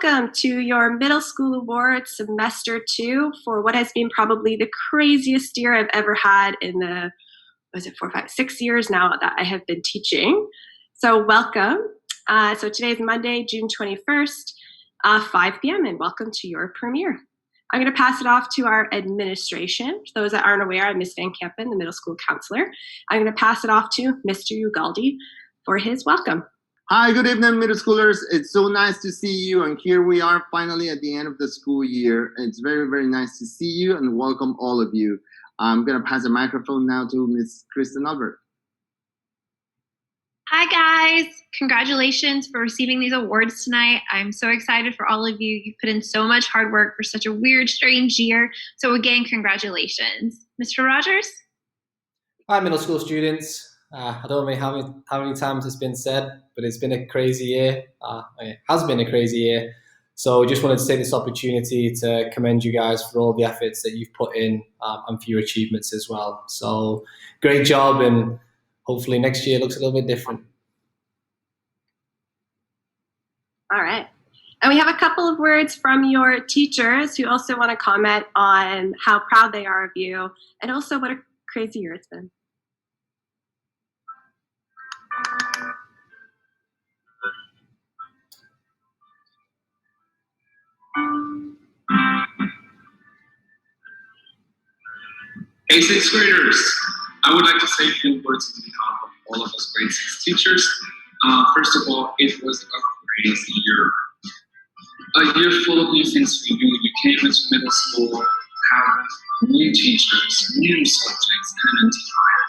welcome to your middle school award semester 2 for what has been probably the craziest year I've ever had in the, 4, 5, 6 years now that I have been teaching. So welcome. So today is Monday, June 21st, 5 p.m. and welcome to your premiere. I'm going to pass it off to our administration. For those that aren't aware, I'm Ms. Van Kampen, the middle school counselor. I'm going to pass it off to Mr. Ugaldi for his welcome. Hi, good evening, middle schoolers. It's so nice to see you, and here we are finally at the end of the school year. It's very, very nice to see you and welcome all of you. I'm going to pass the microphone now to Ms. Kristen Albert. Hi guys, congratulations for receiving these awards tonight. I'm so excited for all of you. You've put in so much hard work for such a weird, strange year. So again, congratulations. Mr. Rogers? Hi middle school students. I don't know how many times it's been said, but it's been a crazy year. It has been a crazy year. So just wanted to take this opportunity to commend you guys for all the efforts that you've put in and for your achievements as well. So great job, and hopefully next year looks a little bit different. All right. And we have a couple of words from your teachers who also want to comment on how proud they are of you and also what a crazy year it's been. Hey, sixth graders, I would like to say a few words on behalf of all of us grade 6 teachers. First of all, it was a crazy year. A year full of new things for you. You came into middle school, have new teachers, new subjects, and an entire.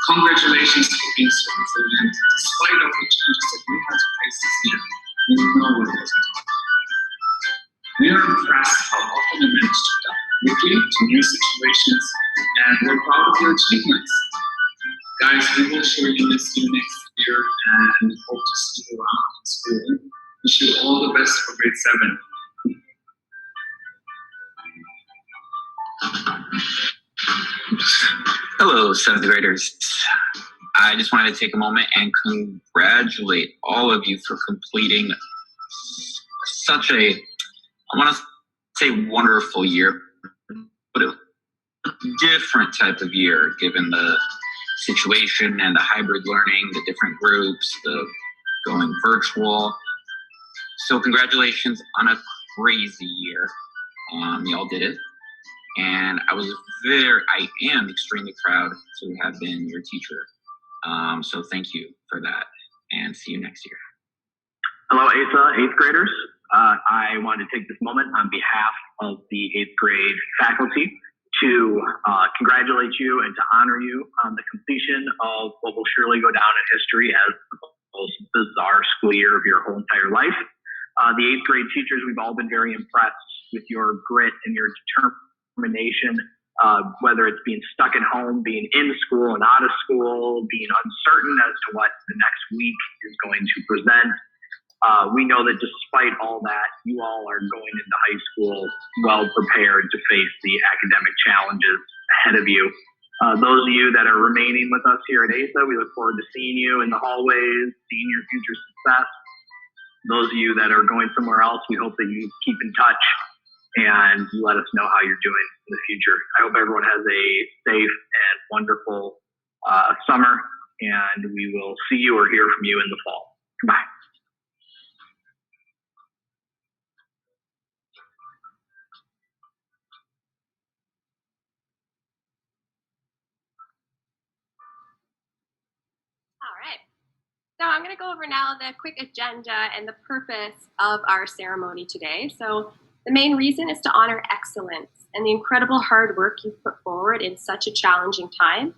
Congratulations for being so resilient. Despite all the changes that we had to face this year, we know it wasn't hard. We are impressed how often you managed to adapt quickly to new situations, and we're proud of your achievements. Guys, we will surely miss you next year and hope to see you around in school. Wish you all the best for grade 7. Hello, 7th graders. I just wanted to take a moment and congratulate all of you for completing such a, I want to say wonderful year, but a different type of year given the situation and the hybrid learning, the different groups, the going virtual. So congratulations on a crazy year. Y'all did it. And I am extremely proud to have been your teacher. So thank you for that, and see you next year. Hello, AISA 8th graders. I wanted to take this moment on behalf of the 8th grade faculty to congratulate you and to honor you on the completion of what will surely go down in history as the most bizarre school year of your whole entire life. The 8th grade teachers, we've all been very impressed with your grit and your determination, whether it's being stuck at home, being in school and out of school, being uncertain as to what the next week is going to present. We know that despite all that, you all are going into high school well prepared to face the academic challenges ahead of you. Those of you that are remaining with us here at AISA, we look forward to seeing you in the hallways, seeing your future success. Those of you that are going somewhere else, we hope that you keep in touch and you let us know how you're doing in the future. I hope everyone has a safe and wonderful summer, and we will see you or hear from you in the fall. Goodbye. All right. So I'm going to go over now the quick agenda and the purpose of our ceremony today. So the main reason is to honor excellence and the incredible hard work you've put forward in such a challenging time,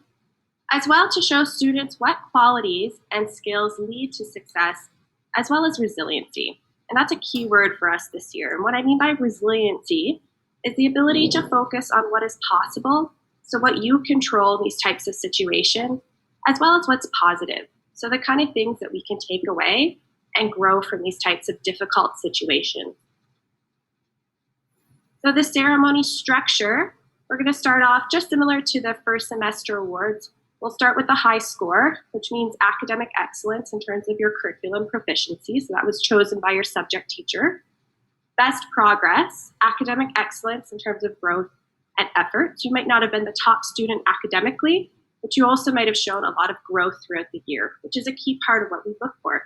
as well to show students what qualities and skills lead to success, as well as resiliency. And that's a key word for us this year. And what I mean by resiliency is the ability to focus on what is possible, so what you control in these types of situations, as well as what's positive. So the kind of things that we can take away and grow from these types of difficult situations. So the ceremony structure, we're going to start off just similar to the first semester awards We'll start with the high score, which means academic excellence in terms of your curriculum proficiency. So that was chosen by your subject teacher. Best progress, academic excellence in terms of growth and efforts. You might not have been the top student academically, but you also might have shown a lot of growth throughout the year, which is a key part of what we look for.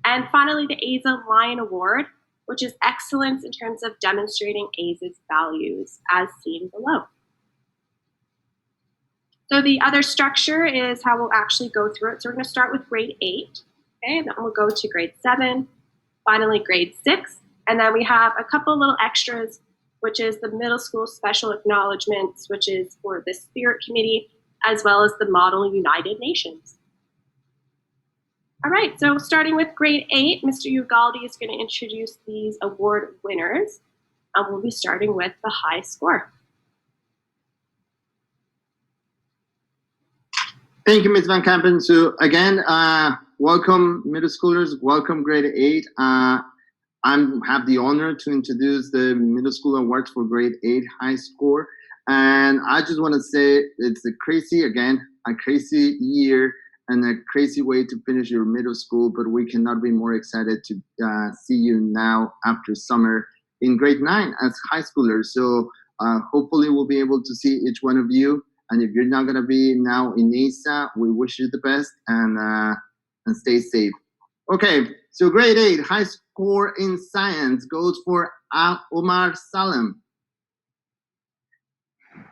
And finally, the AISA Lion Award, which is excellence in terms of demonstrating AISA's values, as seen below. So the other structure is how we'll actually go through it. So we're going to start with grade 8, okay, and then we'll go to grade 7, finally grade 6, and then we have a couple little extras, which is the middle school special acknowledgements, which is for the Spirit Committee, as well as the Model United Nations. All right, so starting with grade 8, Mr. Ugaldi is going to introduce these award winners, and we'll be starting with the high score. Thank you, Ms. Van Kampen. So again, welcome middle schoolers, welcome grade 8. I have the honor to introduce the middle school awards for grade 8 high score. And I just want to say it's a crazy year and a crazy way to finish your middle school, but we cannot be more excited to see you now after summer in grade 9 as high schoolers. So hopefully we'll be able to see each one of you. And if you're not going to be now in AISA, we wish you the best and stay safe. Okay, so grade 8, high score in science goes for Omar Salem.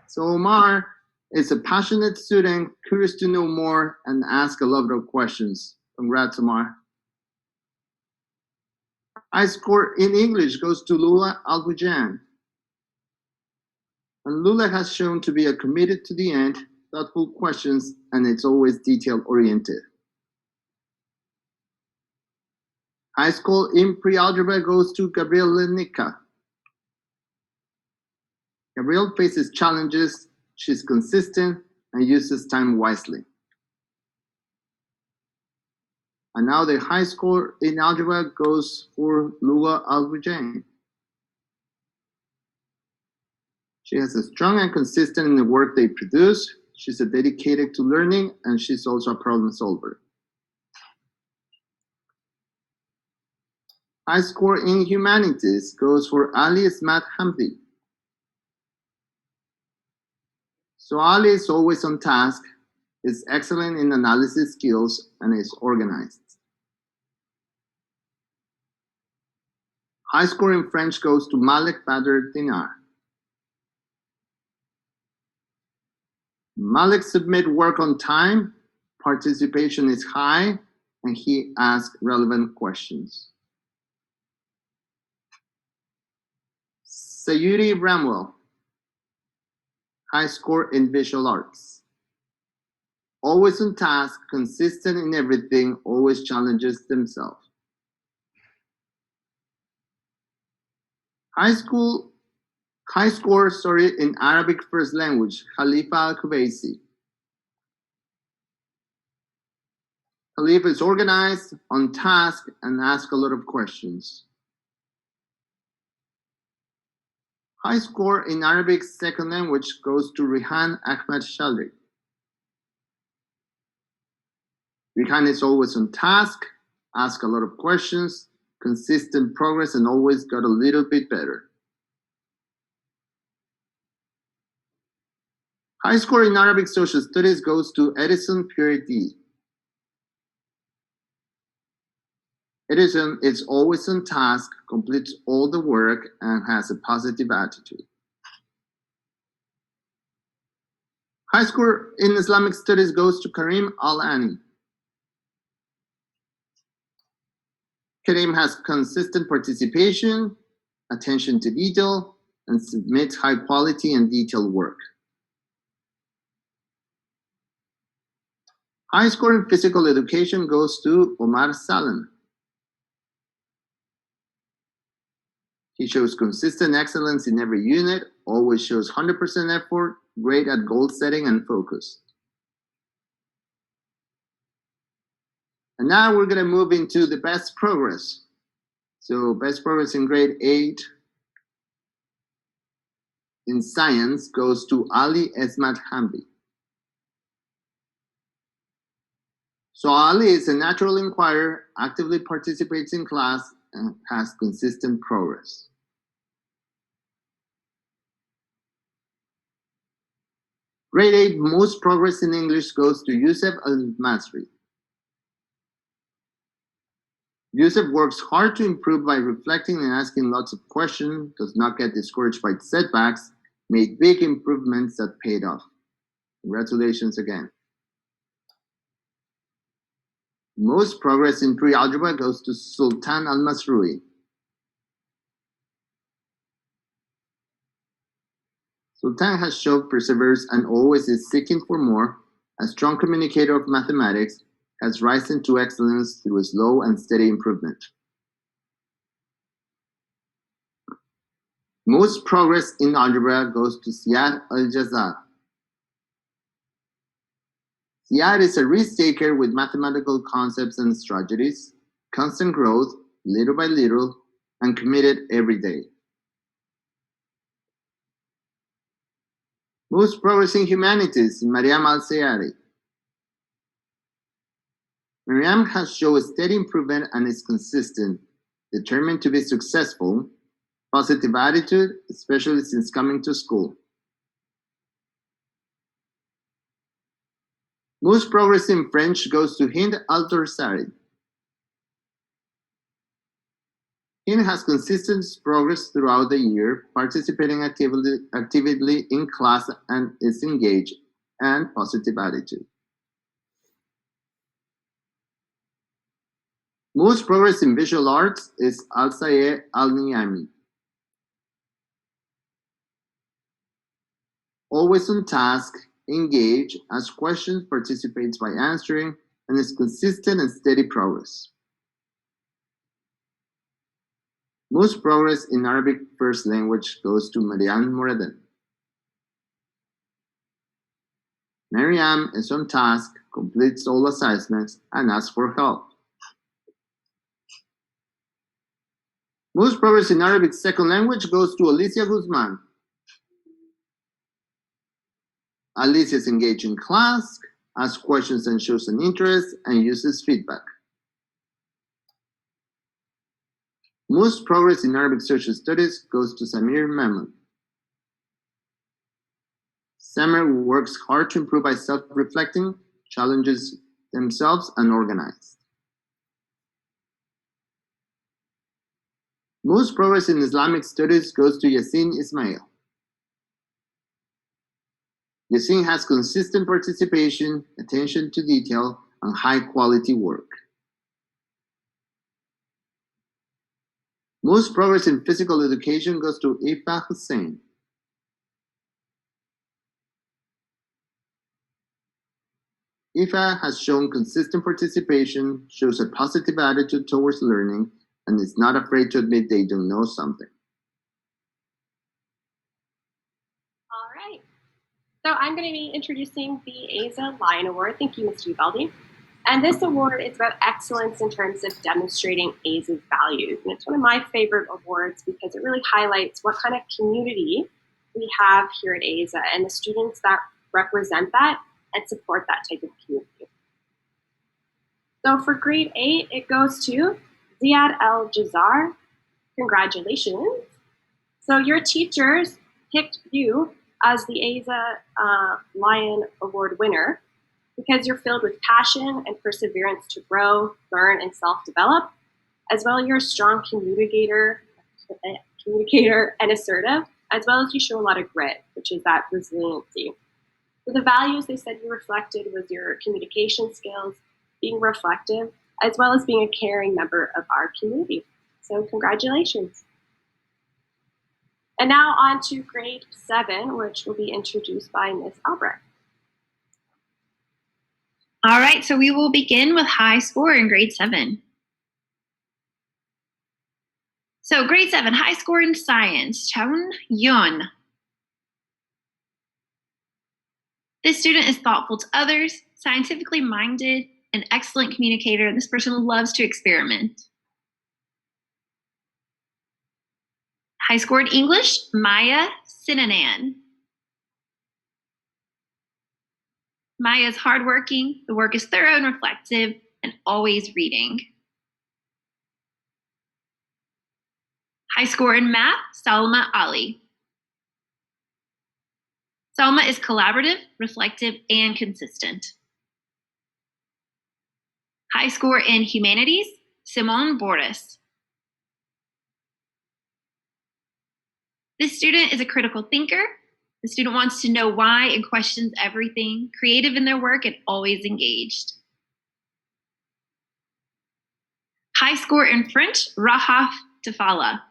So Omar is a passionate student, curious to know more and ask a lot of questions. Congrats, Omar. High score in English goes to Lula Albujan. And Lula has shown to be a committed to the end, thoughtful questions, and it's always detail-oriented. High score in pre-algebra goes to Gabriel Lenica. Gabriel faces challenges, she's consistent, and uses time wisely. And now the high score in algebra goes for Lula Albujan. She has a strong and consistent in the work they produce. She's a dedicated to learning, and she's also a problem solver. High score in humanities goes for Ali Ismat Hamdi. So Ali is always on task, is excellent in analysis skills, and is organized. High score in French goes to Malek Badr Dinar. Malik submit work on time, participation is high, and he asks relevant questions. Sayuri Bramwell, high score in visual arts. Always on task, consistent in everything, always challenges themselves. High score in Arabic first language, Khalifa Al-Kubaisi. Khalifa is organized, on task, and asks a lot of questions. High score in Arabic second language goes to Rihan Ahmed Shalri. Rihan is always on task, asks a lot of questions, consistent progress, and always got a little bit better. High score in Arabic social studies goes to Edison Pure D. Edison is always on task, completes all the work, and has a positive attitude. High score in Islamic studies goes to Karim Al-Ani. Karim has consistent participation, attention to detail, and submits high quality and detailed work. High score in physical education goes to Omar Salem. He shows consistent excellence in every unit, always shows 100% effort, great at goal setting and focus. And now we're going to move into the best progress. So best progress in grade 8 in science goes to Ali Esmat Hamdi. So Ali is a natural inquirer, actively participates in class, and has consistent progress. Grade 8, most progress in English goes to Yusuf Al-Masri. Yusuf works hard to improve by reflecting and asking lots of questions, does not get discouraged by setbacks, made big improvements that paid off. Congratulations again. Most progress in pre-algebra goes to Sultan Al-Masrui. Sultan has shown perseverance and always is seeking for more, a strong communicator of mathematics, has risen to excellence through slow and steady improvement. Most progress in algebra goes to Ziad Al-Jazar. Ziad is a risk-taker with mathematical concepts and strategies, constant growth, little by little, and committed every day. Most progress in humanities, Mariam Al-Sayari. Mariam has shown steady improvement and is consistent, determined to be successful, positive attitude, especially since coming to school. Most progress in French goes to Hind Al-Dorsari. Hind has consistent progress throughout the year, participating actively in class and is engaged, and positive attitude. Most progress in visual arts is Al-Sayed Al-Niami. Always on task, engaged, asks questions, participates by answering, and is consistent and steady progress. Most progress in Arabic first language goes to Mariam Moraden. Mariam is on task, completes all assignments, and asks for help. Most progress in Arabic second language goes to Alicia Guzman. Alicia is engaged in class, asks questions and shows an interest, and uses feedback. Most progress in Arabic social studies goes to Samir Mehman. Samir works hard to improve by self-reflecting, challenges themselves, and organized. Most progress in Islamic studies goes to Yasin Ismail. Yasin has consistent participation, attention to detail, and high-quality work. Most progress in physical education goes to Ifa Hussein. Ifa has shown consistent participation, shows a positive attitude towards learning, and is not afraid to admit they don't know something. All right. So I'm going to be introducing the AISA Lion Award. Thank you, Mr. Ubaldi. And this award is about excellence in terms of demonstrating AISA's values. And it's one of my favorite awards because it really highlights what kind of community we have here at AISA and the students that represent that and support that type of community. So for grade 8, it goes to Ziad Al-Jazar. Congratulations. So your teachers picked you as the AISA Lion Award winner because you're filled with passion and perseverance to grow, learn, and self-develop, as well as you're a strong communicator and assertive, as well as you show a lot of grit, which is that resiliency. So the values they said you reflected was your communication skills, being reflective, as well as being a caring member of our community. So congratulations. And now on to grade 7, which will be introduced by Ms. Albrecht. All right, so we will begin with high score in grade 7. So grade 7, high score in science, Chaun Yun. This student is thoughtful to others, scientifically minded, an excellent communicator. This person loves to experiment. High score in English, Maya Sinanan. Maya is hardworking, the work is thorough and reflective, and always reading. High score in math, Salma Ali. Salma is collaborative, reflective, and consistent. High score in humanities, Simone Boris. This student is a critical thinker. The student wants to know why and questions everything, creative in their work and always engaged. High score in French, Rahaf Tafala.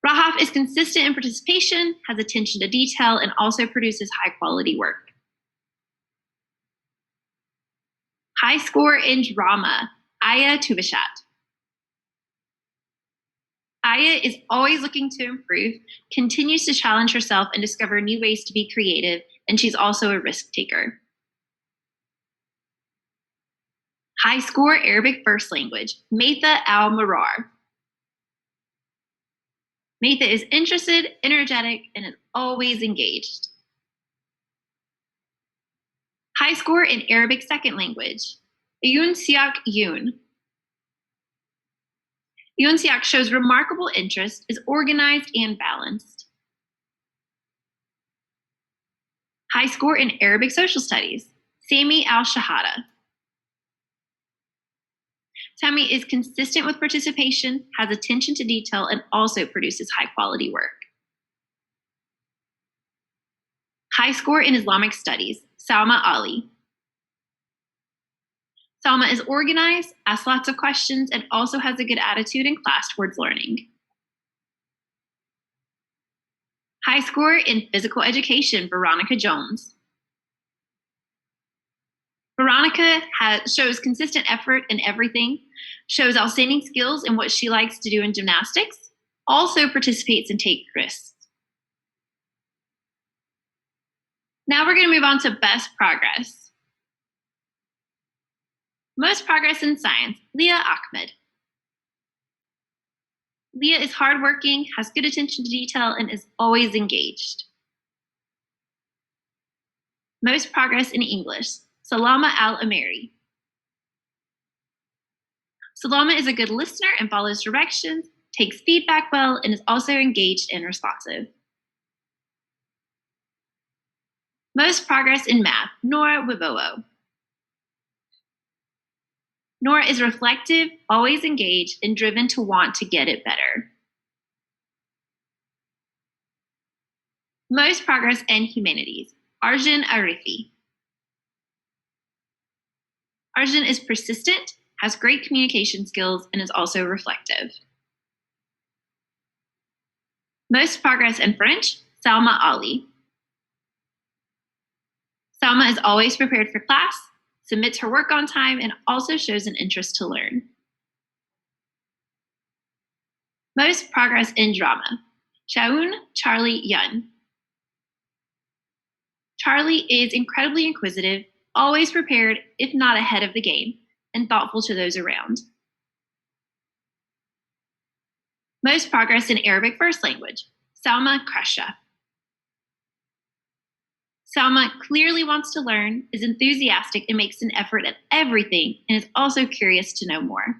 Rahaf is consistent in participation, has attention to detail, and also produces high quality work. High score in drama, Aya Tubashat. Aya is always looking to improve, continues to challenge herself and discover new ways to be creative, and she's also a risk taker. High score Arabic first language, Maitha Al-Marar. Maitha is interested, energetic, and is always engaged. High score in Arabic second language, Yoon Siak Yoon. Yoon Siak shows remarkable interest, is organized and balanced. High score in Arabic social studies, Sami Al-Shahada. Sami is consistent with participation, has attention to detail, and also produces high quality work. High score in Islamic studies, Salma Ali. Salma is organized, asks lots of questions, and also has a good attitude in class towards learning. High score in physical education, Veronica Jones. Veronica shows consistent effort in everything, shows outstanding skills in what she likes to do in gymnastics, also participates and takes risks. Now we're going to move on to best progress. Most progress in science, Leah Ahmed. Leah is hardworking, has good attention to detail, and is always engaged. Most progress in English, Salama Al-Ameri. Salama is a good listener and follows directions, takes feedback well, and is also engaged and responsive. Most progress in math, Nora Wibowo. Nora is reflective, always engaged, and driven to want to get it better. Most progress in humanities, Arjun Arifi. Arjun is persistent, has great communication skills, and is also reflective. Most progress in French, Salma Ali. Salma is always prepared for class, submits her work on time, and also shows an interest to learn. Most progress in drama, Shaun Charlie Yun. Charlie is incredibly inquisitive, always prepared, if not ahead of the game, and thoughtful to those around. Most progress in Arabic first language, Salma Kresha. Salma clearly wants to learn, is enthusiastic, and makes an effort at everything, and is also curious to know more.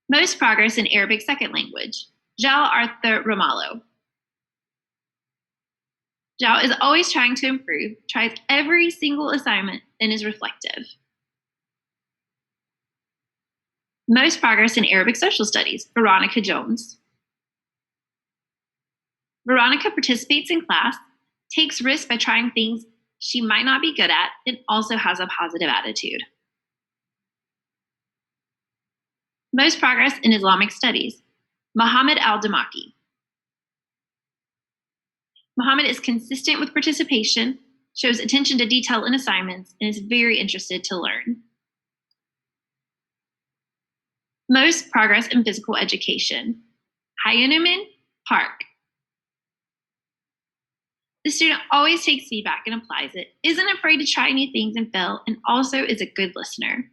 Most progress in Arabic second language, Jal Arthur Ramallo. Jal is always trying to improve, tries every single assignment, and is reflective. Most progress in Arabic social studies, Veronica Jones. Veronica participates in class, takes risks by trying things she might not be good at, and also has a positive attitude. Most progress in Islamic studies, Muhammad Al-Damaki. Muhammad is consistent with participation, shows attention to detail in assignments, and is very interested to learn. Most progress in physical education, Hayanuman Park. The student always takes feedback and applies it, isn't afraid to try new things and fail, and also is a good listener.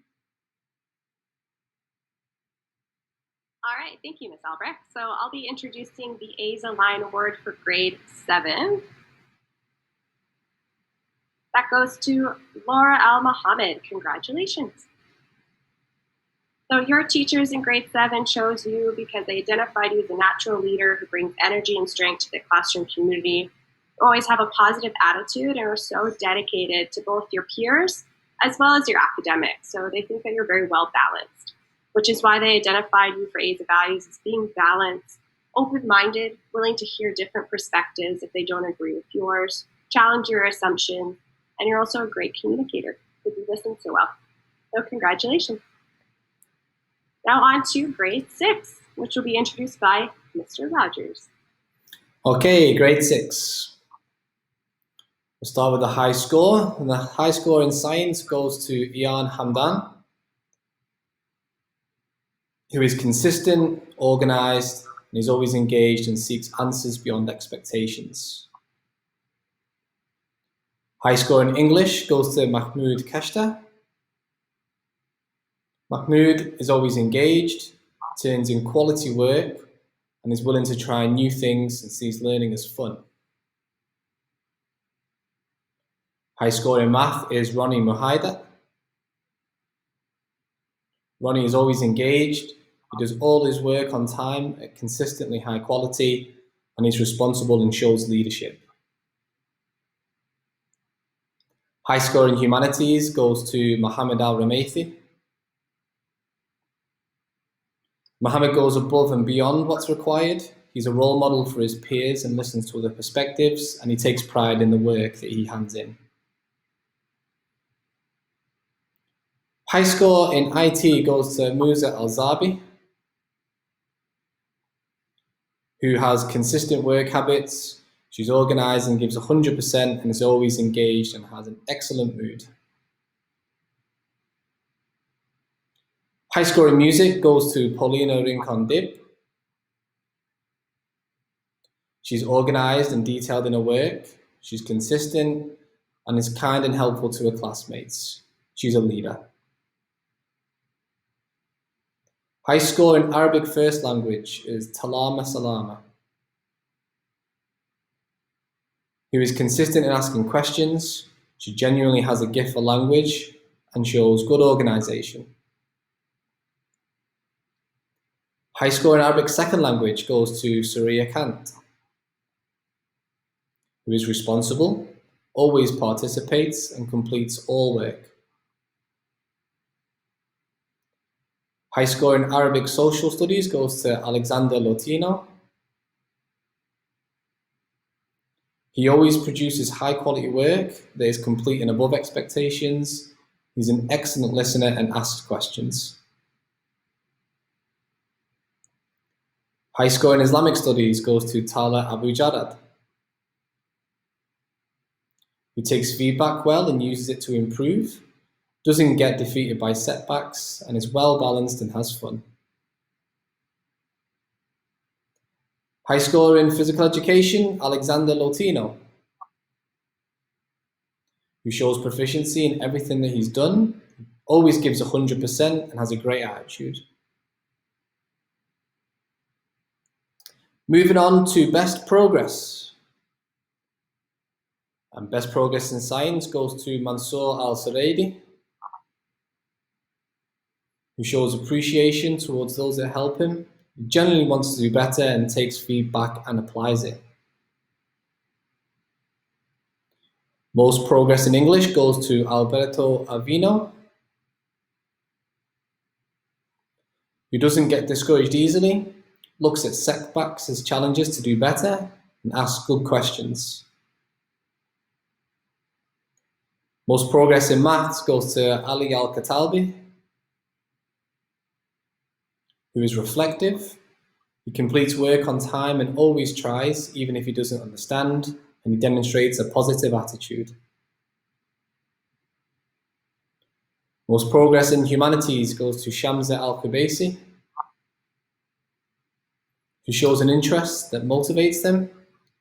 All right, thank you, Ms. Albrecht. So I'll be introducing the AISA Line Award for grade 7. That goes to Laura Al Mohammed. Congratulations. So your teachers in grade 7 chose you because they identified you as a natural leader who brings energy and strength to the classroom community. You always have a positive attitude and are so dedicated to both your peers as well as your academics. So they think that you're very well balanced, which is why they identified you for AISA values as being balanced, open-minded, willing to hear different perspectives if they don't agree with yours, challenge your assumptions, and you're also a great communicator because you listen so well. So congratulations. Now on to grade 6, which will be introduced by Mr. Rogers. Okay, grade 6. We'll start with the high score. And the high score in science goes to Ian Hamdan, who is consistent, organized, and is always engaged and seeks answers beyond expectations. High score in English goes to Mahmoud Kashta. Mahmoud is always engaged, turns in quality work, and is willing to try new things and sees learning as fun. High score in math is Ronnie Muhaida. Ronnie is always engaged, he does all his work on time at consistently high quality, and is responsible and shows leadership. High score in humanities goes to Mohammed Al-Ramaithi. Mohammed goes above and beyond what's required. He's a role model for his peers and listens to other perspectives, and he takes pride in the work that he hands in. High score in IT goes to Musa Al-Zabi, who has consistent work habits. She's organized and gives 100% and is always engaged and has an excellent mood. High score in music goes to Paulina Rincon-Dib. She's organized and detailed in her work. She's consistent and is kind and helpful to her classmates. She's a leader. High score in Arabic first language is Talama Salama, who is consistent in asking questions. She genuinely has a gift for language and shows good organization. High score in Arabic second language goes to Surya Kant, who is responsible, always participates, and completes all work. High score in Arabic social studies goes to Alexander Lotino. He always produces high quality work that is complete and above expectations. He's an excellent listener and asks questions. High score in Islamic studies goes to Tala Abu Jarad, who takes feedback well and uses it to improve, doesn't get defeated by setbacks, and is well balanced and has fun. High score in physical education, Alexander Lotino, who shows proficiency in everything that he's done, always gives 100% and has a great attitude. Moving on to best progress. And best progress in science goes to Mansour Al-Saraidi, who shows appreciation towards those that help him, generally wants to do better and takes feedback and applies it. Most progress in English goes to Alberto Avino, who doesn't get discouraged easily, looks at setbacks as challenges to do better, and asks good questions. Most progress in maths goes to Ali Al-Katalbi, who is reflective. He completes work on time and always tries, even if he doesn't understand, and he demonstrates a positive attitude. Most progress in humanities goes to Shamsa Al-Kubaisi, who shows an interest that motivates them.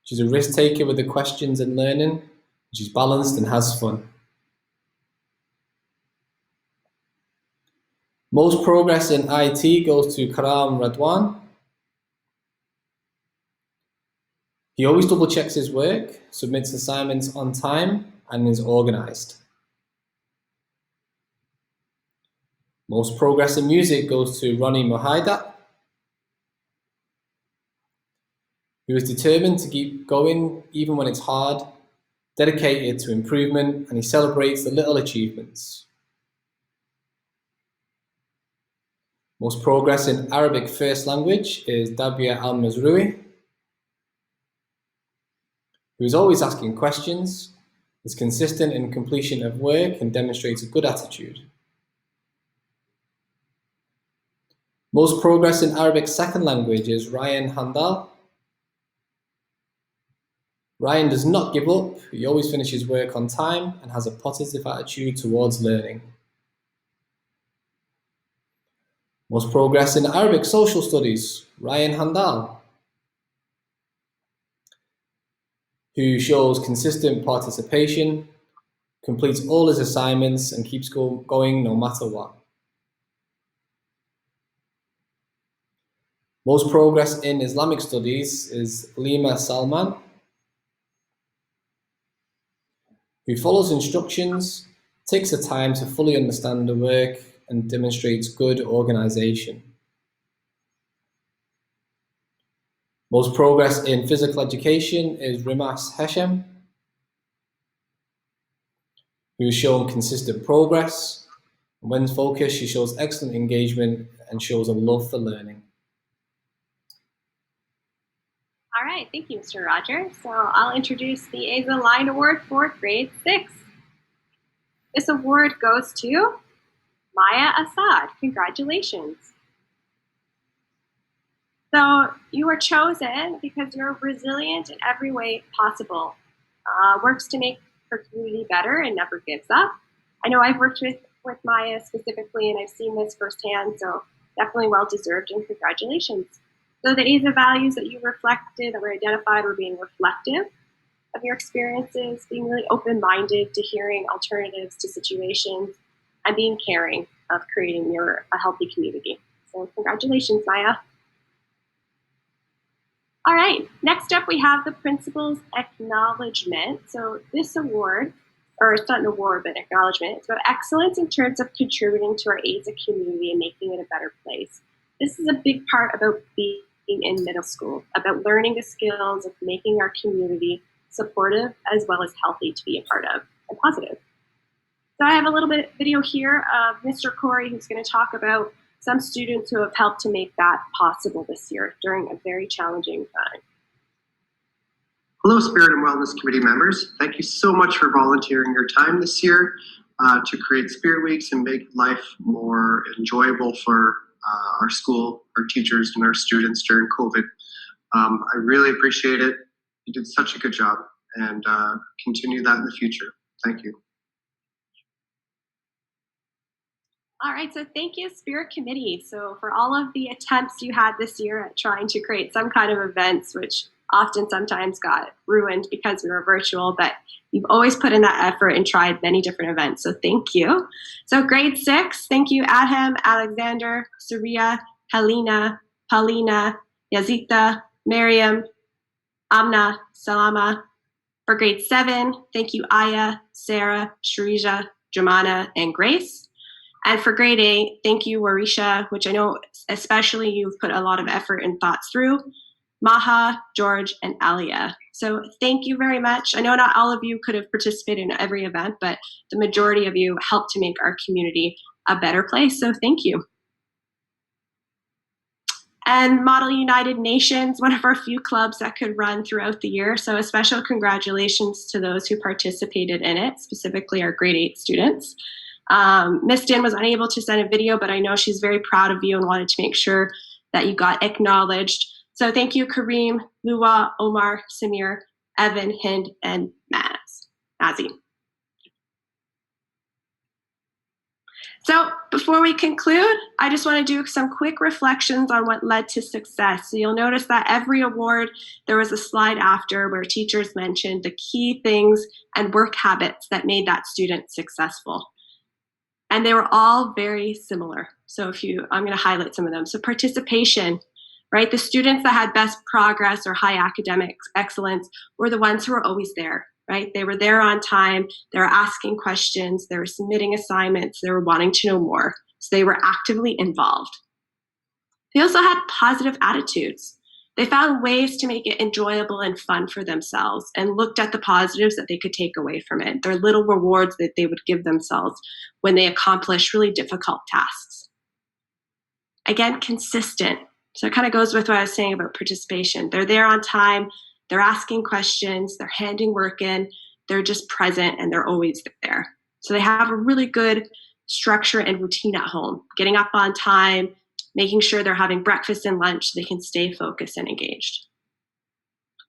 She's a risk taker with the questions and learning. She's balanced and has fun. Most progress in IT goes to Karam Radwan. He always double checks his work, submits assignments on time, and is organized. Most progress in music goes to Ronnie Mohaida, who is determined to keep going even when it's hard, dedicated to improvement, and he celebrates the little achievements. Most progress in Arabic first language is Dabia Al-Mazrui, who is always asking questions, is consistent in completion of work, and demonstrates a good attitude. Most progress in Arabic second language is Ryan Handal. Ryan does not give up, he always finishes work on time and has a positive attitude towards learning. Most progress in Arabic social studies, Ryan Handal, who shows consistent participation, completes all his assignments, and keeps going no matter what. Most progress in Islamic studies is Lima Salman, who follows instructions, takes the time to fully understand the work, and demonstrates good organization. Most progress in physical education is Rimas Heshem, who has shown consistent progress. And when focused, she shows excellent engagement and shows a love for learning. All right, thank you, Mr. Roger. So I'll introduce the AISA Line Award for grade 6. This award goes to Maya Assad. Congratulations. So you were chosen because you're resilient in every way possible, works to make her community better and never gives up. I know I've worked with Maya specifically, and I've seen this firsthand, so definitely well-deserved, and congratulations. So the AISA values that you reflected, that were identified, were being reflective of your experiences, being really open-minded to hearing alternatives to situations, and being caring of creating a healthy community. So congratulations, Maya. All right, next up we have the Principal's Acknowledgement. So this award, or it's not an award, but an acknowledgement, it's about excellence in terms of contributing to our AISA community and making it a better place. This is a big part about being in middle school, about learning the skills of making our community supportive as well as healthy to be a part of and positive. So I have a little bit of video here of Mr. Corey, who's going to talk about some students who have helped to make that possible this year during a very challenging time. Hello, Spirit and Wellness Committee members. Thank you so much for volunteering your time this year to create Spirit Weeks and make life more enjoyable for our school, our teachers, and our students during COVID. I really appreciate it. You did such a good job, and continue that in the future. Thank you. All right, so thank you, Spirit Committee. So for all of the attempts you had this year at trying to create some kind of events, which often sometimes got ruined because we were virtual, but you've always put in that effort and tried many different events, so thank you. So grade 6, thank you, Adham, Alexander, Surya, Helena, Paulina, Yazita, Miriam, Amna, Salama. For grade 7, thank you, Aya, Sarah, Sharija, Jamana, and Grace. And for grade 8, thank you, Warisha, which I know especially you've put a lot of effort and thoughts through, Maha, George, and Alia. So thank you very much. I know not all of you could have participated in every event, but the majority of you helped to make our community a better place, so thank you. And Model United Nations, one of our few clubs that could run throughout the year, so a special congratulations to those who participated in it, specifically our grade 8 students. Miss Din was unable to send a video, but I know she's very proud of you and wanted to make sure that you got acknowledged. So thank you, Kareem, Luwa, Omar, Samir, Evan, Hind, and Mazi. So before we conclude, I just want to do some quick reflections on what led to success. So you'll notice that every award, there was a slide after where teachers mentioned the key things and work habits that made that student successful. And they were all very similar. So I'm going to highlight some of them. So participation, right? The students that had best progress or high academic excellence were the ones who were always there, right? They were there on time. They were asking questions. They were submitting assignments. They were wanting to know more. So they were actively involved. They also had positive attitudes. They found ways to make it enjoyable and fun for themselves and looked at the positives that they could take away from it, their little rewards that they would give themselves when they accomplished really difficult tasks. Again, consistent. So it kind of goes with what I was saying about participation. They're there on time, they're asking questions, they're handing work in, they're just present, and they're always there. So they have a really good structure and routine at home, getting up on time, making sure they're having breakfast and lunch so they can stay focused and engaged.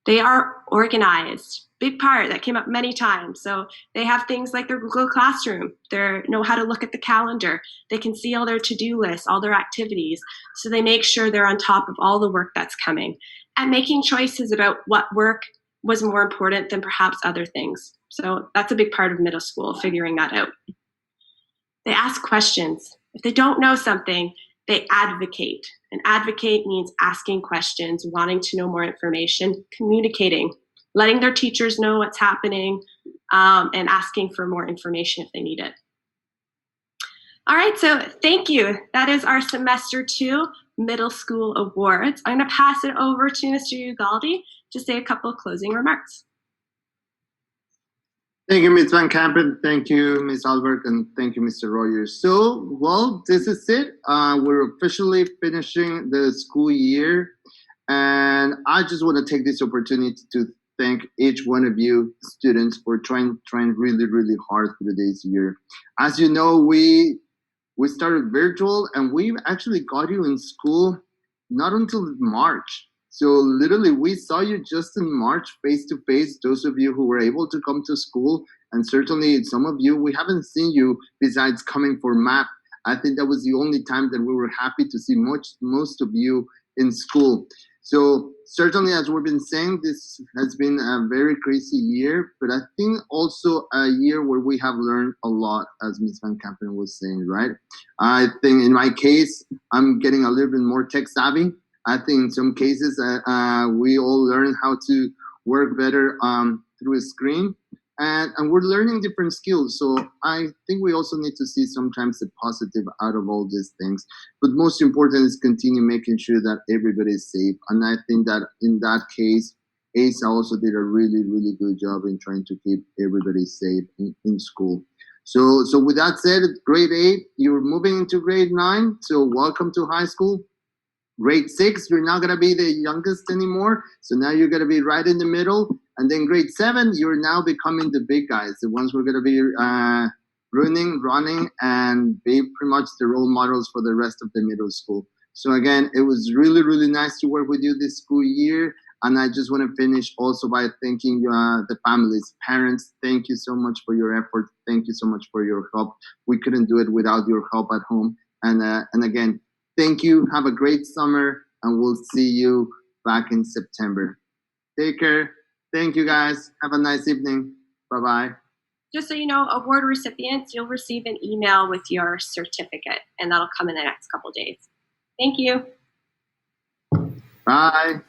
They are organized, big part that came up many times. So they have things like their Google Classroom. They know how to look at the calendar. They can see all their to-do lists, all their activities. So they make sure they're on top of all the work that's coming and making choices about what work was more important than perhaps other things. So that's a big part of middle school, figuring that out. They ask questions. If they don't know something, they advocate. And advocate means asking questions, wanting to know more information, communicating, letting their teachers know what's happening, and asking for more information if they need it. All right, so thank you. That is our semester 2 middle school awards. I'm going to pass it over to Mr. Ugaldi to say a couple of closing remarks. Thank you, Ms. Van Kampen. Thank you, Ms. Albert, and thank you, Mr. Rogers. So, well, this is it. We're officially finishing the school year, and I just want to take this opportunity to thank each one of you students for trying really, really hard through this year. As you know, we started virtual, and we actually got you in school not until March. So literally, we saw you just in March, face to face, those of you who were able to come to school, and certainly some of you, we haven't seen you besides coming for MAP. I think that was the only time that we were happy to see most of you in school. So certainly, as we've been saying, this has been a very crazy year, but I think also a year where we have learned a lot, as Ms. Van Kampen was saying, right? I think in my case, I'm getting a little bit more tech savvy. I think in some cases, we all learn how to work better through a screen, and we're learning different skills. So I think we also need to see sometimes the positive out of all these things. But most important is continue making sure that everybody is safe. And I think that in that case, AISA also did a really, really good job in trying to keep everybody safe in school. So with that said, grade 8, you're moving into grade 9. So welcome to high school. Grade 6, you're not going to be the youngest anymore. So now you're going to be right in the middle. And then grade 7, you're now becoming the big guys, the ones who are going to be running, and be pretty much the role models for the rest of the middle school. So again, it was really, really nice to work with you this school year. And I just want to finish also by thanking the families, parents. Thank you so much for your effort. Thank you so much for your help. We couldn't do it without your help at home. And again, thank you. Have a great summer, and we'll see you back in September. Take care. Thank you, guys. Have a nice evening. Bye-bye. Just so you know, award recipients, you'll receive an email with your certificate, and that'll come in the next couple days. Thank you. Bye.